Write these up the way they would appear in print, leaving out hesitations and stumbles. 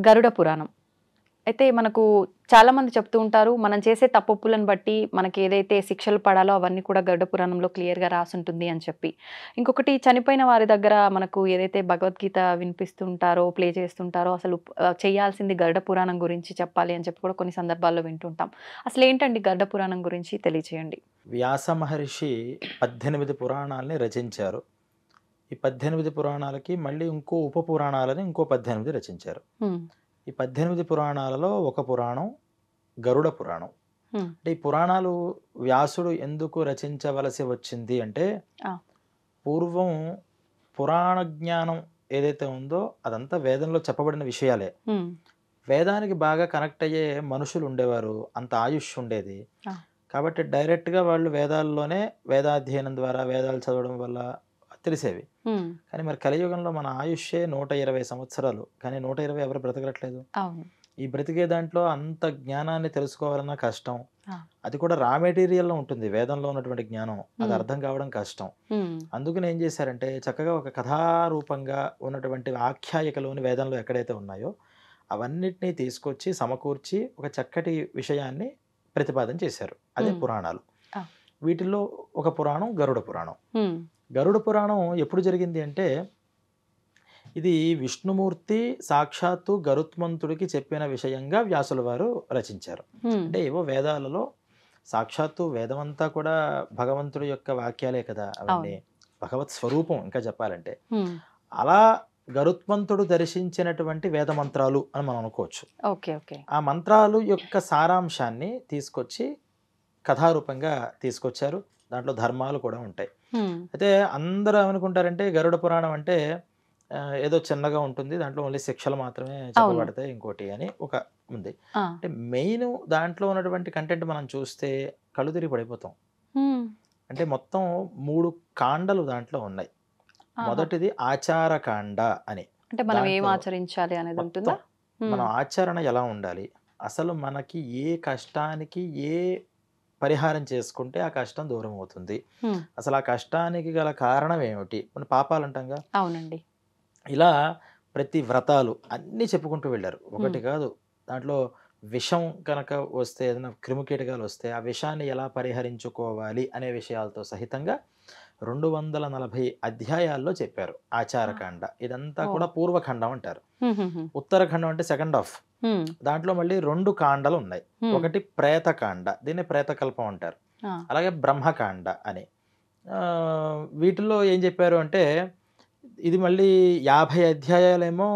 గరుడ పురాణం. అయితే మనకు చాలామంది చెప్తూ ఉంటారు, మనం చేసే తప్పొప్పులను బట్టి మనకి ఏదైతే శిక్షలు పడాలో అవన్నీ కూడా గరుడ పురాణంలో క్లియర్‌గా రాసుంటుంది అని చెప్పి. ఇంకొకటి చనిపోయిన వారి దగ్గర మనకు ఏదైతే భగవద్గీత వినిపిస్తుంటారో, ప్లే చేస్తుంటారో అసలు చేయాల్సింది గరుడ పురాణం గురించి చెప్పాలి అని చెప్పి కూడా కొన్ని సందర్భాల్లో వింటుంటాం. అసలేంటండి గరుడ పురాణం గురించి తెలియచేయండి? వ్యాస మహర్షి 18 పురాణాలని రచించారు. ఈ 18 పురాణాలకి మళ్ళీ ఇంకో ఉప పురాణాలని ఇంకో 18 రచించారు. హ్మ్. ఈ 18 పురాణాలలో ఒక పురాణం గరుడ పురాణం. హ్మ్. అంటే ఈ పురాణాలు వ్యాసుడు ఎందుకు రచించవలసి వచ్చింది అంటే, ఆ! పూర్వం పురాణ జ్ఞానం ఏదైతే ఉందో అదంతా వేదంలో చెప్పబడిన విషయాలే. హ్మ్. వేదానికి బాగా కనెక్ట్ అయ్యే మనుషులు ఉండేవారు. అంత ఆయుష్ ఉండేది. ఆ! కాబట్టి డైరెక్ట్‌గా వాళ్ళు వేదాల్లోనే వేదాధ్యయనం ద్వారా వేదాలు చదవడం వల్ల తెలిసేవి. హ్మ్. కానీ మరి కలియుగంలో మన ఆయుష్షే 120 సంవత్సరాలు. కానీ 120 ఎవరు బ్రతకట్లేదు. అవును. ఈ బ్రతికే దాంట్లో అంత జ్ఞానాన్ని తెలుసుకోవాలన్నా కష్టం. ఆ! అది కూడా రా మెటీరియల్‌లో ఉంటుంది. వేదంలో ఉన్నటువంటి జ్ఞానం. అది హ్మ్. అర్థం కావడం కష్టం. హ్మ్. అందుకని ఏం చేశారంటే చక్కగా ఒక కథారూపంగా ఉన్నటువంటి ఆఖ్యాయికలోని వేదంలో ఎక్కడైతే ఉన్నాయో అవన్నిటిని తీసుకొచ్చి సమకూర్చి ఒక చక్కటి విషయాన్ని ప్రతిపాదన చేశారు. అదే హ్మ్. పురాణాలు. ఆ! వీటిల్లో ఒక పురాణం గరుడ పురాణం. హ్మ్. గరుడ పురాణం ఎప్పుడు జరిగింది అంటే, ఇది విష్ణుమూర్తి సాక్షాత్తు గరుత్మంతుడికి చెప్పిన విషయంగా వ్యాసుల వారు రచించారు. హ్మ్. అంటే ఏవో వేదాలలో సాక్షాత్తు వేదమంతా కూడా భగవంతుడి యొక్క వాక్యాలే కదా అవన్నీ. అవును. భగవత్ స్వరూపం ఇంకా చెప్పాలంటే. హ్మ్. అలా గరుత్మంతుడు దర్శించినటువంటి వేద మంత్రాలు అని మనం అనుకోవచ్చు. ఓకే. ఓకే. ఆ మంత్రాలు యొక్క సారాంశాన్ని తీసుకొచ్చి కథారూపంగా తీసుకొచ్చారు. దాంట్లో ధర్మాలు కూడా ఉంటాయి. హ్మ్. అయితే అందరూ ఏమనుకుంటారంటే గరుడ పురాణం అంటే ఏదో చిన్నగా ఉంటుంది. దాంట్లో ఓన్లీ శిక్షలు మాత్రమే అవును. చెప్పబడతాయి ఇంకోటి అని ఒక ఉంది. ఆ! అంటే మెయిన్ దాంట్లో ఉన్నటువంటి కంటెంట్ మనం చూస్తే కళ్ళు తిరిగి పడిపోతాం. హ్మ్. అంటే మొత్తం 3 కాండలు దాంట్లో ఉన్నాయి. ఆహా! మొదటిది ఆచారకాండ అని. అంటే మనం ఏం దాంట్లో ఆచరించాలి అనేది మొత్తం ఉంటుందా? హ్మ్. మన ఆచరణ ఎలా ఉండాలి? అసలు మనకి ఏ కష్టానికి ఏ పరిహారం చేసుకుంటే ఆ కష్టం దూరం అవుతుంది. హ్మ్. అసలు ఆ కష్టానికి గల కారణం ఏమిటి? మన పాపాలంటాంగా. అవునండి. ఇలా ప్రతి వ్రతాలు అన్నీ చెప్పుకుంటూ వెళ్లారు. హ్మ్. ఒకటి కాదు. దాంట్లో విషం కనుక వస్తే ఏదైనా క్రిమికీటకాలు వస్తే ఆ విషాన్ని ఎలా పరిహరించుకోవాలి అనే విషయాలతో సహితంగా 240 అధ్యాయాల్లో చెప్పారు ఆ! ఆచారకాండ. ఇదంతా ఓహ్! కూడా పూర్వఖండం అంటారు. హుహుహు. ఉత్తరఖండం అంటే సెకండ్ హాఫ్. హ్మ్. దాంట్లో మళ్ళీ 2 కాండలు ఉన్నాయి. హ్మ్. ఒకటి ప్రేతకాండ. దీన్ని ప్రేతకల్పం అంటారు. ఆ! అలాగే బ్రహ్మకాండ అని. వీటిల్లో ఏం చెప్పారు అంటే, ఇది మళ్ళీ 50 అధ్యాయాలేమో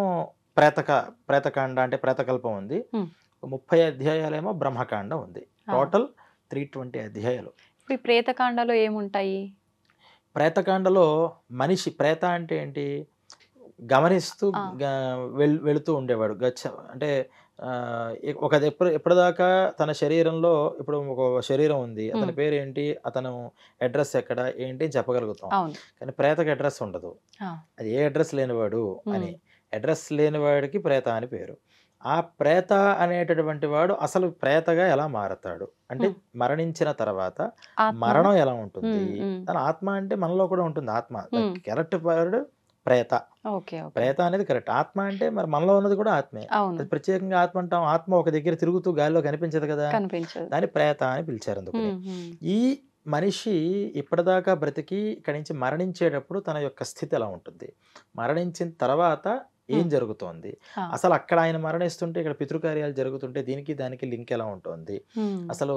ప్రేతక ప్రేతకాండ అంటే ప్రేతకల్పం ఉంది. హ్మ్. 30 అధ్యాయాలేమో బ్రహ్మకాండ ఉంది. ఆ! టోటల్ 320 అధ్యాయాలు. ఇప్పుడు ఈ ప్రేతకాండలో ఏముంటాయి? ప్రేతకాండలో మనిషి ప్రేత అంటే ఏంటి? గమనిస్తూ ఆ! గా వెళుతూ ఉండేవాడు. అంటే ఎప్పటిదాకా తన శరీరంలో ఇప్పుడు ఒక శరీరం ఉంది. హ్మ్. అతని పేరేంటి? అతను అడ్రెస్ ఎక్కడ? ఏంటి? అని చెప్పగలుగుతాం. అవును. కానీ ప్రేతకి అడ్రెస్ ఉండదు. ఆ! అది ఏ అడ్రెస్ లేనివాడు హ్మ్. అని. అడ్రెస్ లేనివాడికి ప్రేత అని పేరు. ఆ ప్రేత అనేటటువంటి వాడు అసలు ప్రేతగా ఎలా మారతాడు? అంటే హ్మ్. మరణించిన తర్వాత ఆత్మనా? మరణం ఎలా ఉంటుంది? హ్మ్. హ్మ్. తన ఆత్మ అంటే మనలో కూడా ఉంటుంది ఆత్మ. ద హ్మ్. కరెక్ట్ వర్డ్ ప్రేత. ఓకే. ఓకే. ప్రేత అనేది కరెక్ట్. ఆత్మ అంటే మరి మనలో ఉన్నది కూడా ఆత్మే. అవును. అది ప్రత్యేకంగా ఆత్మ అంటాం. ఆత్మ ఒక దగ్గర తిరుగుతూ గాలిలో కనిపించదు కదా! కనిపించదు. దాన్ని ప్రేత అని పిలిచారు అందుకని. హ్మ్. హ్మ్. ఈ మనిషి ఇప్పటిదాకా బ్రతికి ఇక్కడి నుంచి మరణించేటప్పుడు తన యొక్క స్థితి ఎలా ఉంటుంది? మరణించిన తర్వాత ఏం హ్మ్. జరుగుతోంది? ఆ! అసలు అక్కడ ఆయన మరణిస్తుంటే ఇక్కడ పితృకార్యాలు జరుగుతుంటే దీనికి దానికి లింక్ ఎలా ఉంటోంది? హ్మ్. అసలు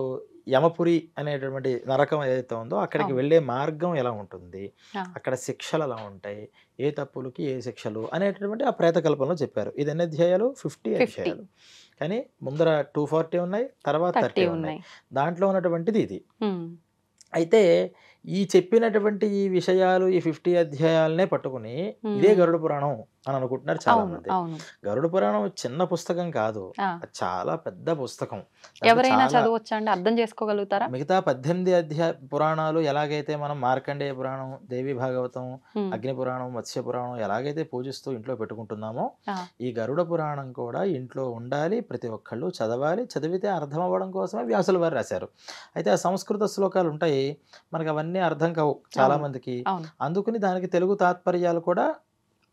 యమపురి అనేటటువంటి నరకం ఏదైతే ఉందో అక్కడికి అవును. వెళ్ళే మార్గం ఎలా ఉంటుంది? ఆ! అక్కడ శిక్షలు ఎలా ఉంటాయి? ఏ తప్పులకి ఏ శిక్షలు అనేటటువంటి ఆ ప్రేతకల్పంలో చెప్పారు. ఇది ఎన్ని అధ్యాయాలు? 50 50, అధ్యాయాలు. కానీ ముందర 240 ఉన్నాయి. తర్వాత 30 30 ఉన్నాయి. ఉన్నాయి. దాంట్లో ఉన్నటువంటిది ఇది. హ్మ్. అయితే ఈ చెప్పినటువంటి ఈ విషయాలు ఈ 50 అధ్యాయాలనే పట్టుకొని ఇదే హ్మ్. గరుడ పురాణం అని అనుకుంటున్నారు అవును. చాలామంది. అవును. గరుడ పురాణం చిన్న పుస్తకం కాదు. ఆ! అది చాలా పెద్ద పుస్తకం. దాంట్లో ఎవరైనా చాలా చదవొచ్చా అండి? అర్థం చేసుకోగలుగుతారా? మిగతా 18 పురాణాలు ఎలాగైతే మనం మార్కండేయ పురాణం, దేవి భాగవతం, హ్మ్. అగ్ని పురాణం, మత్స్య పురాణం ఎలాగైతే పూజిస్తూ ఇంట్లో పెట్టుకుంటున్నామో, ఆ! ఈ గరుడ పురాణం కూడా ఇంట్లో ఉండాలి. ప్రతి ఒక్కళ్ళు చదవాలి. చదివితే అర్థం అవ్వడం కోసమే వ్యాసుల వారు రాశారు. అయితే ఆ సంస్కృత శ్లోకాలు ఉంటాయి. మనకు అవన్నీ అర్థం కావు అవును. చాలామందికి. అవును. అందుకని దానికి తెలుగు తాత్పర్యాలు కూడా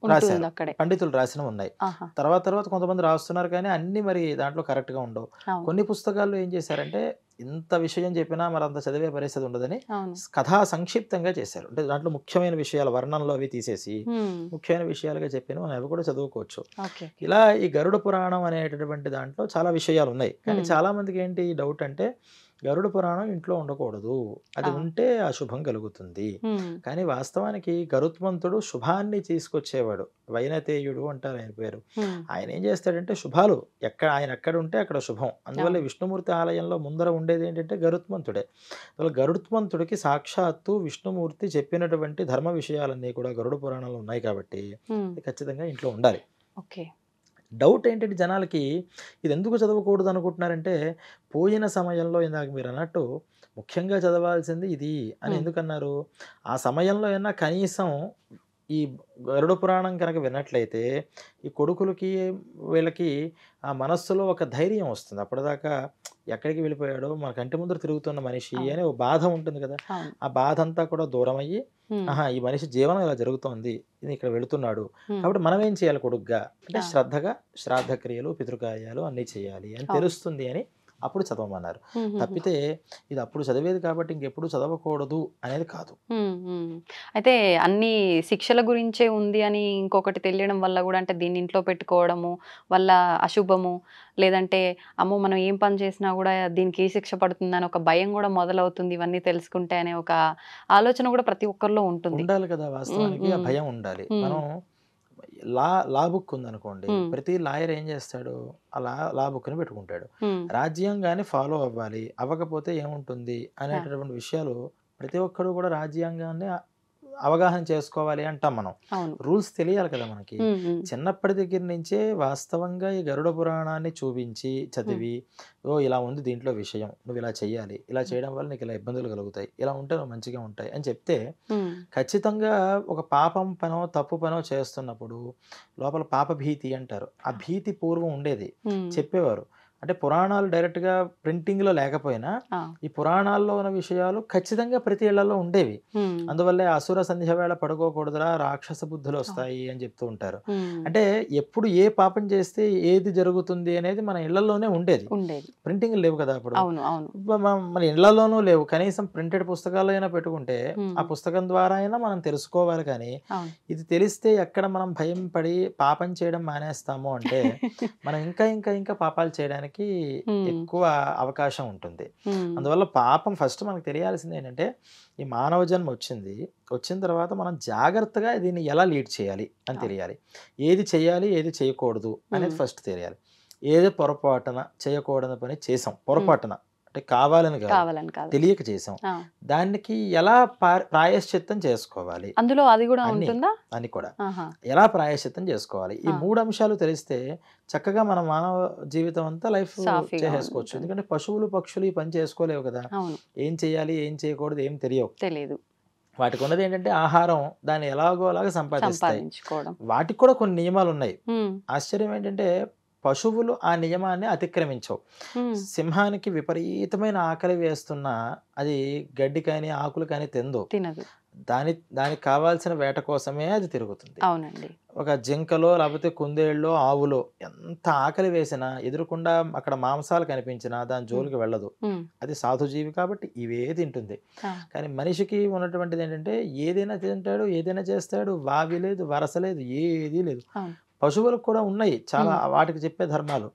రాశారు. ఉంటుంది అక్కడే. పండితులు రాసినవి ఉన్నాయి. ఆహా! తర్వాత కొంతమంది రాస్తున్నారు కానీ అన్నీ మరి దాంట్లో కరెక్ట్‌గా ఉండవు. అవును. కొన్ని పుస్తకాల్లో ఏం చేశారంటే ఇంత విషయం చెప్పినా మరంత చదివే పరిస్థితి ఉండదని అవును. కథా సంక్షిప్తంగా చేశారు. అంటే దాంట్లో ముఖ్యమైన విషయాలు వర్ణనలు అవి తీసేసి హ్మ్. ముఖ్యమైన విషయాలుగా చెప్పిన మనం అవి కూడా చదువుకోవచ్చు. ఓకే. ఇలా ఈ గరుడ పురాణం అనేటటువంటి దాంట్లో చాలా విషయాలు ఉన్నాయి. కానీ హ్మ్. చాలా మందికి ఏంటి డౌట్ అంటే గరుడ పురాణం ఇంట్లో ఉండకూడదు. అది ఆ! ఉంటే అశుభం కలుగుతుంది. హ్మ్. కానీ వాస్తవానికి గరుత్మంతుడు శుభాన్ని తీసుకొచ్చేవాడు. వైనతేయుడు అంటారు ఆయన పేరు. హ్మ్. ఆయన ఏం చేస్తాడంటే శుభాలు ఆయన ఎక్కడ ఉంటే అక్కడ శుభం. అందువల్ల అవును. విష్ణుమూర్తి ఆలయంలో ముందర ఉండేది ఏంటంటే గరుత్మంతుడే. అందువల్ల గరుత్మంతుడికి సాక్షాత్తు విష్ణుమూర్తి చెప్పినటువంటి ధర్మ విషయాలన్నీ కూడా గరుడ పురాణంలో ఉన్నాయి కాబట్టి హ్మ్. అది ఖచ్చితంగా ఇంట్లో ఉండాలి. ఓకే. డౌట్ ఏంటంటే జనాలకి ఇది ఎందుకు చదవకూడదు అనుకుంటున్నారంటే పోయిన సమయంలో ఇందాక మీరు అన్నట్టు ముఖ్యంగా చదవాల్సింది ఇది అని హ్మ్. ఎందుకన్నారు? ఆ సమయంలో అయినా కనీసం ఈ గరుడ పురాణం కనుక విన్నట్లయితే ఈ కొడుకులకి వీళ్ళకి ఆ మనస్సులో ఒక ధైర్యం వస్తుంది. అప్పటిదాకా ఎక్కడికి వెళ్ళిపోయాడో మన కంటి ముందర తిరుగుతున్న మనిషి అవును. అనే ఒక బాధ ఉంటుంది కదా! అవును. ఆ బాధ అంతా కూడా దూరమయ్యి హ్మ్. ఆహా! ఈ మనిషి జీవనం ఇలా జరుగుతోంది. ఇది ఇక్కడ వెళుతున్నాడు. హ్మ్. కాబట్టి మనం ఏం చేయాలి కొడుగ్గా? అంటే ఆ! శ్రద్ధగా శ్రాద్ధ క్రియలు, పితృకార్యాలు అన్నీ చేయాలి అని అవును. తెలుస్తుంది అని అప్పుడు చదవమన్నారు. హుహుహు. తప్పితే ఇది అప్పుడు చదివేది కాబట్టి ఇంకెప్పుడు చదవకూడదు అనేది కాదు. హ్మ్. హ్మ్. అయితే అన్ని శిక్షల గురించే ఉంది అని ఇంకొకటి తెలియడం వల్ల గూడా అంటే దీన్ని ఇంట్లో పెట్టుకోవడము వల్ల అశుభము, లేదంటే అమ్మో! మనం ఏం పని చేసినా గూడా దీనికి ఏ శిక్ష పడుతుందని ఒక భయం గూడా మొదలవుతుంది ఇవన్నీ తెలుసుకుంటే అనే ఒక ఆలోచన గూడా ప్రతి ఒక్కరిలో ఉంటుంది. ఉండాలి కదా! హ్మ్. వాస్తవానికి ఆ హ్మ్. భయం ఉండాలి. హ్మ్. మనం లా బుక్ ఉందనుకోండి. హ్మ్. ప్రతి లాయర్ ఏం చేస్తాడు? ఆ లా బుక్‌ని పెట్టుకుంటాడు. హ్మ్. రాజ్యాంగాన్ని ఫాలో అవ్వాలి. అవ్వకపోతే ఏముంటుంది? ఆ! అనేటటువంటి విషయాలు ప్రతి ఒక్కరు కూడా రాజ్యాంగాన్ని అవగాహన చేసుకోవాలి అంటాం మనం. అవును. రూల్స్ తెలియాలి కదా మనకి. హ్మ్. హ్మ్. చిన్నప్పటి దగ్గర నుంచే వాస్తవంగా ఈ గరుడ పురాణాన్ని చూపించి, హ్మ్. చదివి, ఓహ్! ఇలా ఉంది దీంట్లో విషయం. నువ్వు ఇలా చేయాలి. ఇలా హ్మ్. చేయడం వల్ల నీకు ఇలా ఇబ్బందులు కలుగుతాయి. ఇలా ఉంటే నువ్వు మంచిగా ఉంటాయి అని చెప్తే హ్మ్. ఖచ్చితంగా ఒక పాపం పనో, తప్పు పనో చేస్తున్నప్పుడు లోపల పాపభీతి అంటారు. ఆ భీతి పూర్వం ఉండేది. హ్మ్. చెప్పేవారు. అంటే పురాణాలు డైరెక్ట్‌గా ప్రింటింగ్‌లో లేకపోయినా ఆ! ఈ పురాణాల్లో ఉన్న విషయాలు ఖచ్చితంగా ప్రతి ఇళ్లలో ఉండేవి. హ్మ్. అందువల్లే అసుర సంధ్య వేళ పడుకోకూడదురా రాక్షస అవును. బుద్ధులొస్తాయి అని చెప్తూ ఉంటారు. హ్మ్. అంటే ఎప్పుడు ఏ పాపం చేస్తే ఏది జరుగుతుంది అనేది మన ఇళ్లలోనే ఉండేది. ఉండేది. ప్రింటింగ్‌లు లేవు కదా అప్పుడు. అవును. అవును. మన ఇళ్లలోనూ లేవు. కనీసం ప్రింటెడ్ పుస్తకాలైనా పెట్టుకుంటే ఆ హ్మ్. పుస్తకం ద్వారా అయినా మనం తెలుసుకోవాలి కానీ, అవును. ఇది తెలిస్తే ఎక్కడ మనం భయం పడి పాపం చేయడం మానేస్తాము అంటే, మనం ఇంకా పాపాలు చేయడానికి హ్మ్. ఎక్కువ అవకాశం ఉంటుంది. హ్మ్. అందువల్ల పాపం ఫస్ట్ మనకు తెలియాల్సింది ఏంటంటే, ఈ మానవ జన్మ వచ్చింది. వచ్చిన తర్వాత మనం జాగ్రత్తగా దీన్ని ఎలా లీడ్ చేయాలి అని అవును. తెలియాలి. ఏది చేయాలి, ఏది చేయకూడదు అనేది హ్మ్. ఫస్ట్ తెలియాలి. ఏదో పొరపాటున చేయకూడని పని చేసాం. హ్మ్. పొరపాటున అంటే కావాలని కాదు. కావాలని కాదు. తెలియక చేసాం. ఆ! దానికి ఎలా ప్రాయశ్చిత్తం చేసుకోవాలి అందులో అది గూడా అన్నీ, ఉంటుందా? అని కూడా. ఆహా! ఎలా ప్రాయశ్చిత్తం చేసుకోవాలి. ఈ ఆ! 3 అంశాలు తెలిస్తే చక్కగా మన మానవ జీవితం అంతా లైఫ్ సాఫీగా చేసేసుకోవచ్చు. ఉంటుంది. ఎందుకంటే పశువులు, పక్షులు ఈ పని చేసుకోలేవు కదా! అవును. ఏం చేయాలి, ఏం చేయకూడదు ఏం తెలియవు. తెలీదు. వాటికున్నది ఏంటంటే ఆహారం దాన్ని ఎలాగో అలాగా సంపాదిస్తాయి. సంపాదించుకోవడం. వాటికి కూడా కొన్ని నియమాలున్నాయి. హ్మ్. ఆశ్చర్యం ఏంటంటే పశువులు ఆ నియమాన్ని అతిక్రమించవు. హ్మ్. సింహానికి విపరీతమైన ఆకలి వేస్తున్నా అది గడ్డి కానీ, ఆకులు కానీ తినదు. తినదు. దానికి కావాల్సిన వేట కోసమే అది తిరుగుతుంది. అవునండి. ఒక జింకలో లేకపోతే కుందేళ్ళో, ఆవులో ఎంత ఆకలి వేసినా ఎదురుకుండా అక్కడ మాంసాలు కనిపించినా దాని హ్మ్. జోలికి వెళ్ళదు. హ్మ్. అది సాధుజీవి కాబట్టి ఇవే తింటుంది. ఆ! కానీ మనిషికి ఉన్నటువంటిది ఏంటంటే ఏదైనా తింటాడు, ఏదైనా చేస్తాడు. వావి లేదు, వరస లేదు, ఏదీ లేదు. అవును. పశువులకు కూడా ఉన్నాయి చాలా హ్మ్. వాటికి చెప్పే ధర్మాలు.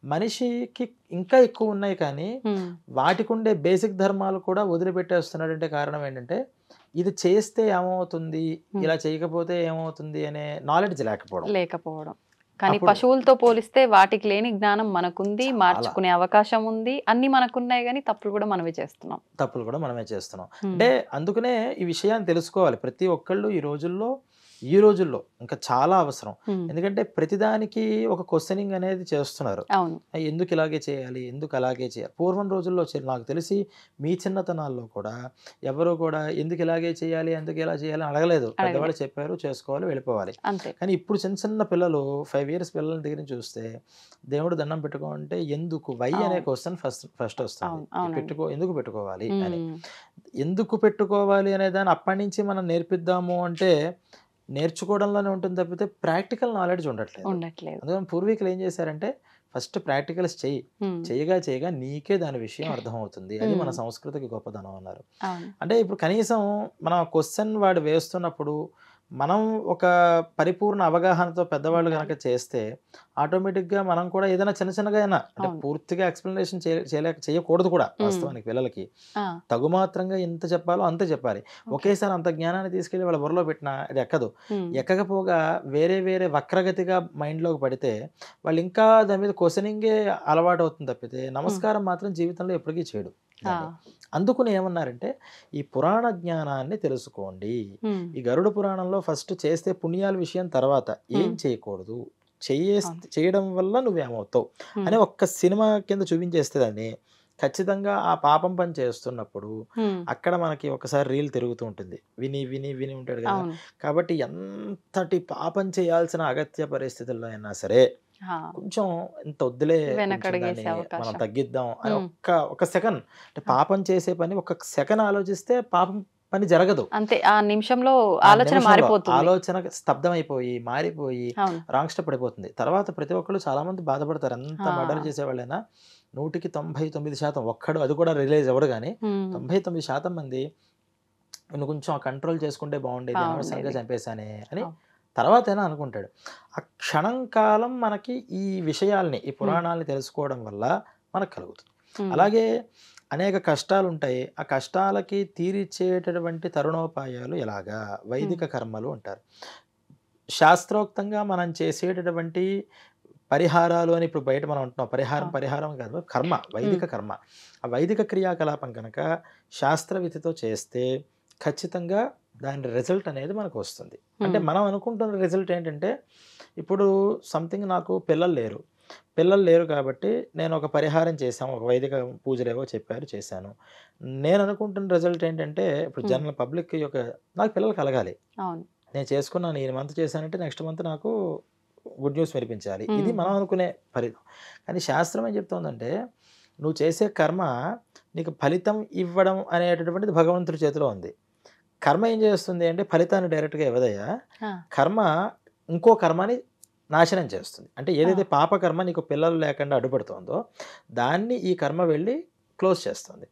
మనిషికి ఇంకా ఎక్కువ ఉన్నాయి కానీ హ్మ్. వాటికుండే బేసిక్ ధర్మాలు కూడా వదిలిపెట్టేస్తున్నాడంటే కారణం ఏంటంటే ఇది చేస్తే ఏమవుతుంది? హ్మ్. ఇలా చేయకపోతే ఏమవుతుంది? అనే నాలెడ్జ్ లేకపోవడం. లేకపోవడం. కానీ అప్పుడు పశువులతో పోలిస్తే వాటికి లేని జ్ఞానం మనకుంది. చాలా మార్చుకునే అవకాశం ఉంది. అన్నీ మనకున్నాయి గానీ తప్పులు గూడా మనమే చేస్తున్నాం. తప్పులు కూడా మనమే చేస్తున్నాం. హ్మ్. అంటే అందుకనే ఈ విషయాన్ని తెలుసుకోవాలి. ప్రతి ఒక్కళ్ళు ఈ రోజుల్లో ఇంకా చాలా అవసరం. హ్మ్. ఎందుకంటే ప్రతిదానికి ఒక క్వెషనింగ్ అనేది చేస్తున్నారు. అవును. ఎందుకు ఇలాగే చేయాలి? ఎందుకు అలాగే చేయాలి? పూర్వం రోజుల్లో నాకు తెలిసి మీ చిన్నతనాల్లో కూడా ఎవరు కూడా ఎందుకు ఇలాగే చేయాలి? ఎందుకు ఇలా చేయాలి? అని అడగలేదు. అడగలే. పెద్దవాళ్ళు చెప్పారు చేసుకోవాలి వెళ్ళిపోవాలి. అంతే. కానీ ఇప్పుడు చిన్న పిల్లలు 5 ఇయర్స్ పిల్లల దగ్గర నుంచి చూస్తే దేవుడు దండం పెట్టుకో అంటే ఎందుకు? వై అనే అవును. క్వెషన్ ఫస్ట్ వస్తుంది. అవును. అవునండి. ఎందుకు పెట్టుకోవాలి అని. హ్మ్. ఎందుకు పెట్టుకోవాలి అనే దాన్ని అప్పటినుంచి మనం నేర్పిద్దాము అంటే నేర్చుకోవడంలోనే ఉంటుంది తప్పితే ప్రాక్టికల్ నాలెడ్జ్ ఉండట్లేదు. ఉండట్లేదు. అందుకని పూర్వీకులు ఏం చేశారంటే ఫస్ట్ ప్రాక్టికల్స్ చెయ్యి, చేయగా నీకే దాని విషయం అర్థమవుతుంది, అది మన సంస్కృతికి గొప్పదనం అన్నారు. అంటే ఇప్పుడు కనీసం మనం క్వశ్చన్ వాడు వేస్తున్నప్పుడు మనం ఒక పరిపూర్ణ అవగాహనతో పెద్దవాళ్ళు కనుక చేస్తే ఆటోమేటిక్గా మనం కూడా ఏదైనా చిన్న చిన్నగా అయినా అంటే పూర్తిగా ఎక్స్ప్లెనేషన్ చేయకూడదు కూడా వాస్తవానికి పిల్లలకి. తగుమాత్రంగా ఎంత చెప్పాలో అంతే చెప్పాలి. ఒకేసారి అంత జ్ఞానాన్ని తీసుకెళ్ళి వాళ్ళ బుర్రలో పెట్టినా అది ఎక్కదు. ఎక్కకపోగా వేరే వేరే వక్రగతిగా మైండ్లోకి పడితే వాళ్ళు ఇంకా దాని మీద క్వశ్చనింగే అలవాటు అవుతుంది తప్పితే నమస్కారం మాత్రం జీవితంలో ఎప్పటికీ చేయడు. అందుకుని ఏమన్నారంటే ఈ పురాణ జ్ఞానాన్ని తెలుసుకోండి. ఈ గరుడ పురాణంలో ఫస్ట్ చేస్తే పుణ్యాల విషయం తర్వాత ఏం చేయకూడదు, చేయడం వల్ల నువ్వేమవుతావు అని ఒక్క సినిమా కింద చూపించేస్తే దాన్ని ఖచ్చితంగా ఆ పాపం పని చేస్తున్నప్పుడు అక్కడ మనకి ఒకసారి రీల్ తిరుగుతూ ఉంటుంది, విని విని విని ఉంటాడు కదా. కాబట్టి ఎంతటి పాపం చేయాల్సిన అగత్య పరిస్థితుల్లో అయినా సరే కొంచెం ఇంత వద్దులే మనం తగ్గిద్దాం అని ఒక సెకండ్ అంటే పాపం చేసే పని ఒక సెకండ్ ఆలోచిస్తే పాపం పని జరగదు. అంతే ఆ నిమిషంలో ఆలోచన స్తబ్దమైపోయి మారిపోయి రాంగ్ స్టెప్ పడిపోతుంది. తర్వాత ప్రతి ఒక్కళ్ళు చాలా మంది బాధపడతారు. ఎంత మర్డర్ చేసేవాళ్ళైనా 100కి 99% ఒక్కడు అది కూడా రిలైజ్ అవ్వడు కానీ 99% మంది నువ్వు కొంచెం కంట్రోల్ చేసుకుంటే బాగుండేది, అనవసరంగా చంపేశానే అని తర్వాత అయినా అనుకుంటాడు. ఆ క్షణం కాలం మనకి ఈ విషయాల్ని ఈ పురాణాలని తెలుసుకోవడం వల్ల మనకు కలుగుతుంది. అలాగే అనేక కష్టాలు ఉంటాయి. ఆ కష్టాలకి తీరిచ్చేటటువంటి తరుణోపాయాలు ఎలాగా వైదిక కర్మలు అంటారు. శాస్త్రోక్తంగా మనం చేసేటటువంటి పరిహారాలు అని ఇప్పుడు బయట మనం ఉంటున్నాం. పరిహారం కాదు, కర్మ, వైదిక కర్మ. ఆ వైదిక క్రియాకలాపం కనుక శాస్త్రవిధితో చేస్తే ఖచ్చితంగా దాని రిజల్ట్ అనేది మనకు వస్తుంది. అంటే మనం అనుకుంటున్న రిజల్ట్ ఏంటంటే ఇప్పుడు సంథింగ్ నాకు పిల్లలు లేరు కాబట్టి నేను ఒక పరిహారం చేశాను, ఒక వైదిక పూజలు ఏవో చెప్పారు చేశాను. నేను అనుకుంటున్న రిజల్ట్ ఏంటంటే ఇప్పుడు జనరల్ పబ్లిక్ యొక్క నాకు పిల్లలు కలగాలి, నేను చేసుకున్నాను, ఈ మంత్ చేశానంటే నెక్స్ట్ మంత్ నాకు గుడ్ న్యూస్ వినిపించాలి. ఇది మనం అనుకునే కానీ శాస్త్రం ఏం చెప్తుందంటే నువ్వు చేసే కర్మ నీకు ఫలితం ఇవ్వడం అనేటటువంటిది భగవంతుడి చేతిలో ఉంది. కర్మ ఏం చేస్తుంది అంటే ఫలితాన్ని డైరెక్ట్గా ఇవ్వదయ్యా, కర్మ ఇంకో కర్మని నాశనం చేస్తుంది. అంటే ఏదైతే పాపకర్మ నీకు పిల్లలు లేకుండా అడ్డుపడుతుందో దాన్ని ఈ కర్మ వెళ్ళి క్లోజ్ చేస్తుంది.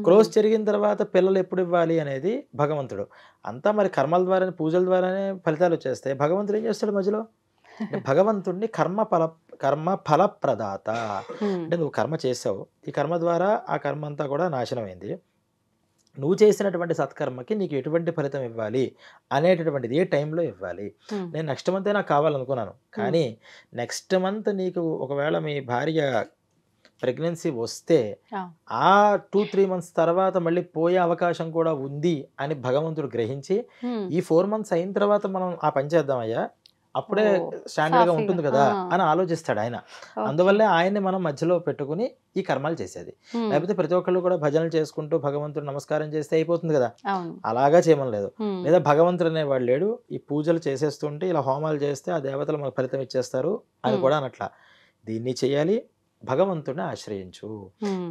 క్లోజ్ జరిగిన తర్వాత పిల్లలు ఎప్పుడు ఇవ్వాలి అనేది భగవంతుడు. అంతా మరి కర్మల ద్వారానే పూజల ద్వారానే ఫలితాలు వచ్చేస్తాయి. భగవంతుడు ఏం చేస్తాడు మధ్యలో? భగవంతుడిని కర్మ ఫలప్రదాత. అంటే నువ్వు కర్మ చేసావు, ఈ కర్మ ద్వారా ఆ కర్మ అంతా కూడా నాశనమైంది. నువ్వు చేసినటువంటి సత్కర్మకి నీకు ఎటువంటి ఫలితం ఇవ్వాలి అనేటటువంటిది ఏ టైంలో ఇవ్వాలి. నేను నెక్స్ట్ మంతే నాకు కావాలనుకున్నాను, కానీ నెక్స్ట్ మంత్ నీకు ఒకవేళ మీ భార్య ప్రెగ్నెన్సీ వస్తే ఆ 2-3 months తర్వాత మళ్ళీ పోయే అవకాశం కూడా ఉంది అని భగవంతుడు గ్రహించి ఈ 4 months అయిన తర్వాత మనం ఆ పని చేద్దామయ్యా, అప్పుడే స్టాండర్డ్గా ఉంటుంది కదా అని ఆలోచిస్తాడు ఆయన. అందువల్లే ఆయన్ని మనం మధ్యలో పెట్టుకుని ఈ కర్మాలు చేసేది. లేకపోతే ప్రతి ఒక్కళ్ళు కూడా భజనలు చేసుకుంటూ భగవంతుడు నమస్కారం చేస్తే అయిపోతుంది కదా, అలాగా చేయమని లేదు. లేదా భగవంతుడు అనేవాడు లేడు, ఈ పూజలు చేసేస్తుంటే ఇలా హోమాలు చేస్తే ఆ దేవతలు మనకు ఫలితం ఇచ్చేస్తారు అని కూడా అనట్లా. దీన్ని చేయాలి, భగవంతుడిని ఆశ్రయించు.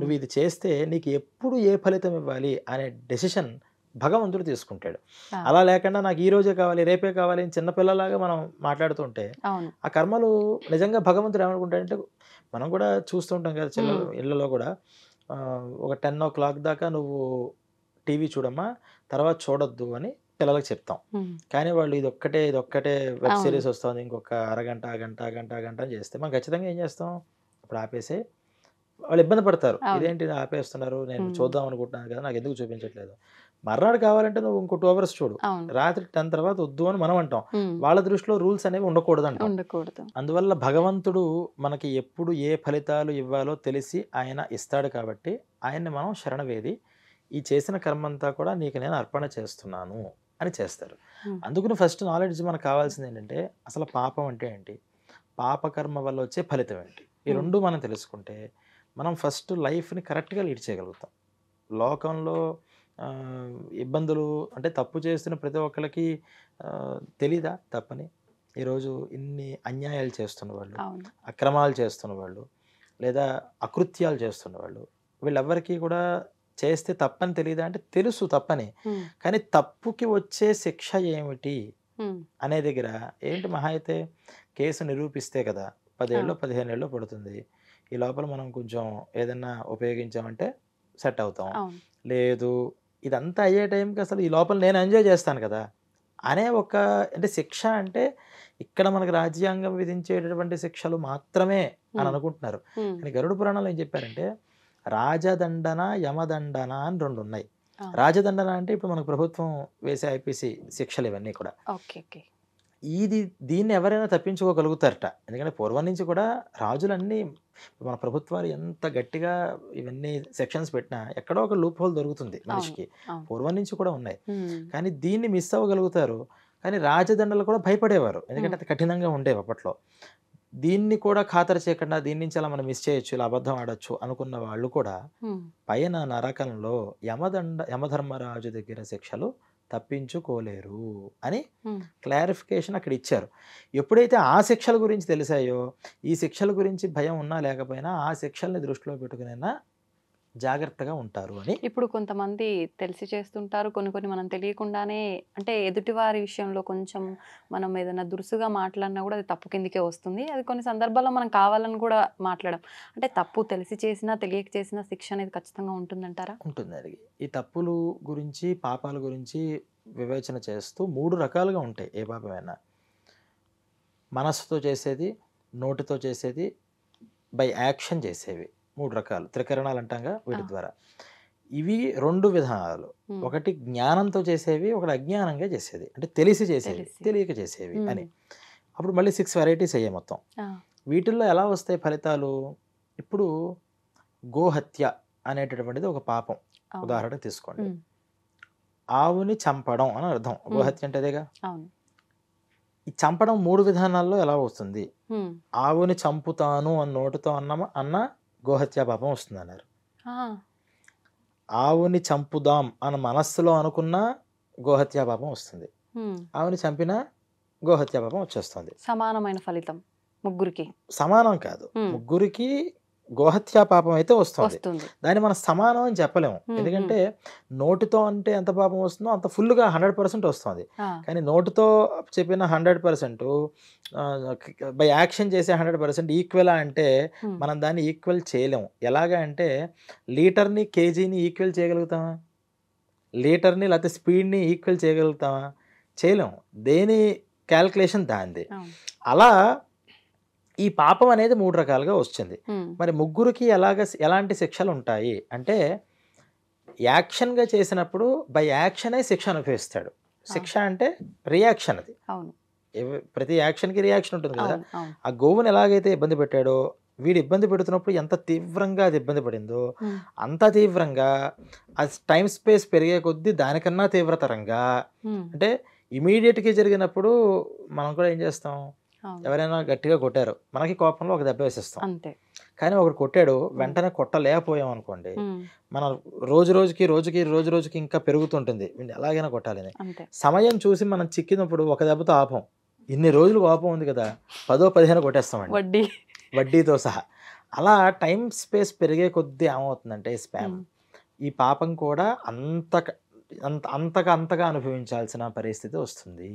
నువ్వు ఇది చేస్తే నీకు ఎప్పుడు ఏ ఫలితం ఇవ్వాలి అనే డెసిషన్ భగవంతుడు తీసుకుంటాడు. అలా లేకుండా నాకు ఈ రోజే కావాలి రేపే కావాలి అని చిన్నపిల్లలాగా మనం మాట్లాడుతుంటే ఆ కర్మలు నిజంగా భగవంతుడు ఏమనుకుంటాడంటే, మనం కూడా చూస్తుంటాం కదా చిన్నలు ఇళ్లలో కూడా, ఒక 10 o'clock దాకా నువ్వు టీవీ చూడమ్మా, తర్వాత చూడొద్దు అని పిల్లలకు చెప్తాం. కానీ వాళ్ళు ఇదొక్కటే వెబ్ సిరీస్ వస్తుంది, ఇంకొక అరగంట గంట అని చేస్తే మనం ఖచ్చితంగా ఏం చేస్తాం, ఇప్పుడు ఆపేసే. వాళ్ళు ఇబ్బంది పడతారు, ఇదేంటి ఆపేస్తున్నారు, నేను చూద్దాం అనుకుంటున్నాను కదా, నాకు ఎందుకు చూపించట్లేదు. మర్నాడు కావాలంటే నువ్వు ఇంకో 2 hours చూడు, రాత్రి 10 తర్వాత వద్దు అని మనం అంటాం. వాళ్ళ దృష్టిలో రూల్స్ అనేవి ఉండకూడదు అంటాం. అందువల్ల భగవంతుడు మనకి ఎప్పుడు ఏ ఫలితాలు ఇవ్వాలో తెలిసి ఆయన ఇస్తాడు. కాబట్టి ఆయన్ని మనం శరణవేది ఈ చేసిన కర్మంతా కూడా నీకు నేను అర్పణ చేస్తున్నాను అని చేస్తారు. అందుకని ఫస్ట్ నాలెడ్జ్ మనకు కావాల్సింది ఏంటంటే అసలు పాపం అంటే ఏంటి, పాపకర్మ వల్ల వచ్చే ఫలితం ఏంటి, ఈ రెండు మనం తెలుసుకుంటే మనం ఫస్ట్ లైఫ్ని కరెక్ట్గా లీడ్ చేయగలుగుతాం. లోకంలో ఇబ్బందులు అంటే తప్పు చేస్తున్న ప్రతి ఒక్కరికి తెలీదా తప్పని? ఈరోజు ఇన్ని అన్యాయాలు చేస్తున్న వాళ్ళు, అక్రమాలు చేస్తున్న వాళ్ళు, లేదా అకృత్యాలు చేస్తున్న వాళ్ళు, వీళ్ళెవ్వరికీ కూడా చేస్తే తప్పని తెలియదా అంటే తెలుసు తప్పని, కానీ తప్పుకి వచ్చే శిక్ష ఏమిటి అనే దగ్గర ఏంటి మహా అయితే కేసు నిరూపిస్తే కదా 10 ఏళ్ళో 15 ఏళ్ళో పడుతుంది. ఈ లోపల మనం కొంచెం ఏదన్నా ఉపయోగించామంటే సెట్ అవుతాం. లేదు ఇదంతా అయ్యే టైంకి అసలు ఈ లోపల నేను ఎంజాయ్ చేస్తాను కదా అనే ఒక అంటే శిక్ష అంటే ఇక్కడ మనకు రాజ్యాంగం విధించేటటువంటి శిక్షలు మాత్రమే అని అనుకుంటున్నారు. కానీ గరుడ పురాణంలో ఏం చెప్పారంటే రాజదండన యమదండన అని 2 ఉన్నాయి. రాజదండన అంటే ఇప్పుడు మనకు ప్రభుత్వం వేసే ఐపీసీ శిక్షలు ఇవన్నీ కూడా. దీన్ని ఎవరైనా తప్పించుకోగలుగుతారట. ఎందుకంటే పూర్వం నుంచి కూడా రాజులన్నీ మన ప్రభుత్వాలు ఎంత గట్టిగా ఇవన్నీ సెక్షన్స్ పెట్టినా ఎక్కడో ఒక లూప్ హోల్ దొరుకుతుంది మనిషికి. పూర్వం నుంచి కూడా ఉన్నాయి. కానీ దీన్ని మిస్ అవ్వగలుగుతారు. కానీ రాజదండలు కూడా భయపడేవారు. ఎందుకంటే అది కఠినంగా ఉండేవి అప్పట్లో. దీన్ని కూడా ఖాతరు చేయకుండా దీని నుంచి అలా మనం మిస్ చేయొచ్చు, ఇలా అబద్ధం ఆడొచ్చు అనుకున్న వాళ్ళు కూడా పైన నరకంలో యమధర్మరాజు దగ్గర శిక్షలు తప్పించుకోలేరు అని క్లారిఫికేషన్ అక్కడ ఇచ్చారు. ఎప్పుడైతే ఆ శిక్షల గురించి తెలిసాయో ఈ శిక్షల గురించి భయం ఉన్నా లేకపోయినా ఆ శిక్షల్ని దృష్టిలో పెట్టుకునైనా జాగ్రత్తగా ఉంటారు అని. ఇప్పుడు కొంతమంది తెలిసి చేస్తుంటారు, కొన్ని మనం తెలియకుండానే అంటే ఎదుటివారి విషయంలో కొంచెం మనం ఏదైనా దురుసుగా మాట్లాడినా కూడా అది తప్పు కిందికే వస్తుంది. అది కొన్ని సందర్భాల్లో మనం కావాలని కూడా మాట్లాడడం. అంటే తప్పు తెలిసి చేసినా తెలియక చేసినా శిక్ష అనేది ఖచ్చితంగా ఉంటుందంటారా? ఉంటుంది. అది ఈ తప్పులు గురించి పాపాల గురించి వివేచన చేస్తూ 3 రకాలుగా ఉంటాయి. ఏ పాపమైనా మనస్సుతో చేసేది, నోటితో చేసేది, బై యాక్షన్ చేసేవి 3 రకాలు. త్రికరణాలు అంటాంగా వీటి ద్వారా. ఇవి 2 విధానాలు. ఒకటి జ్ఞానంతో చేసేవి, ఒకటి అజ్ఞానంగా చేసేది. అంటే తెలిసి చేసేవి, తెలియక చేసేవి అని. అప్పుడు మళ్ళీ 6 వెరైటీస్ అయ్యాయి మొత్తం. వీటిల్లో ఎలా వస్తాయి ఫలితాలు? ఇప్పుడు గోహత్య అనేటటువంటిది ఒక పాపం. ఉదాహరణ తీసుకోండి. ఆవుని చంపడం అని అర్థం. గోహత్య అంటే అదేగా. ఈ చంపడం 3 విధానాల్లో ఎలా వస్తుంది? ఆవుని చంపుతాను అని నోటితో అన్న గోహత్యా పాపం వస్తుంది అన్నారు. ఆవుని చంపుదాం అని మనస్సులో అనుకున్న గోహత్యా పాపం వస్తుంది. ఆవుని చంపిన గోహత్యా పాపం వచ్చేస్తుంది. సమానమైన ఫలితం ముగ్గురికి. సమానం కాదు, ముగ్గురికి గోహత్యా పాపం అయితే వస్తుంది. దాన్ని మనం సమానం అని చెప్పలేము. ఎందుకంటే నోటితో అంటే ఎంత పాపం వస్తుందో అంత ఫుల్గా 100% వస్తుంది. కానీ నోటితో చెప్పిన 100% బై యాక్షన్ చేసే 100% ఈక్వల్ అంటే మనం దాన్ని ఈక్వల్ చేయలేము. ఎలాగా అంటే లీటర్ని కేజీని ఈక్వల్ చేయగలుగుతామా? లీటర్ని లేకపోతే స్పీడ్ని ఈక్వల్ చేయగలుగుతామా? చేయలేము. దేని క్యాల్కులేషన్ దానిది. అలా ఈ పాపం అనేది 3 రకాలుగా వచ్చింది. మరి ముగ్గురికి ఎలాంటి శిక్షలు ఉంటాయి అంటే యాక్షన్గా చేసినప్పుడు బై యాక్షనే శిక్ష అనుభవిస్తాడు. శిక్ష అంటే రియాక్షన్. అది ప్రతి యాక్షన్కి రియాక్షన్ ఉంటుంది కదా. ఆ గోవుని ఎలాగైతే ఇబ్బంది పెట్టాడో వీడు ఇబ్బంది పెడుతున్నప్పుడు ఎంత తీవ్రంగా అది ఇబ్బంది పడిందో అంత తీవ్రంగా అది టైం స్పేస్ పెరిగే కొద్దీ దానికన్నా తీవ్రతరంగా అంటే ఇమీడియట్గా జరిగినప్పుడు మనం కూడా ఏం చేస్తాం? ఎవరైనా గట్టిగా కొట్టారు, మనకి కోపంలో ఒక దెబ్బ వేసేస్తాం. కానీ ఒకడు కొట్టాడు, వెంటనే కొట్టలేకపోయాం అనుకోండి, మనం రోజుకి ఇంకా పెరుగుతుంటుంది ఎలాగైనా కొట్టాలని. సమయం చూసి మనం చిక్కినప్పుడు ఒక దెబ్బతో ఆపం. ఇన్ని రోజులు కోపం ఉంది కదా 10-15 కొట్టేస్తామండి, వడ్డీతో సహా. అలా టైం స్పేస్ పెరిగే కొద్దీ ఏమవుతుందంటే స్పామ్ ఈ పాపం కూడా అంతగా అనుభవించాల్సిన పరిస్థితి వస్తుంది.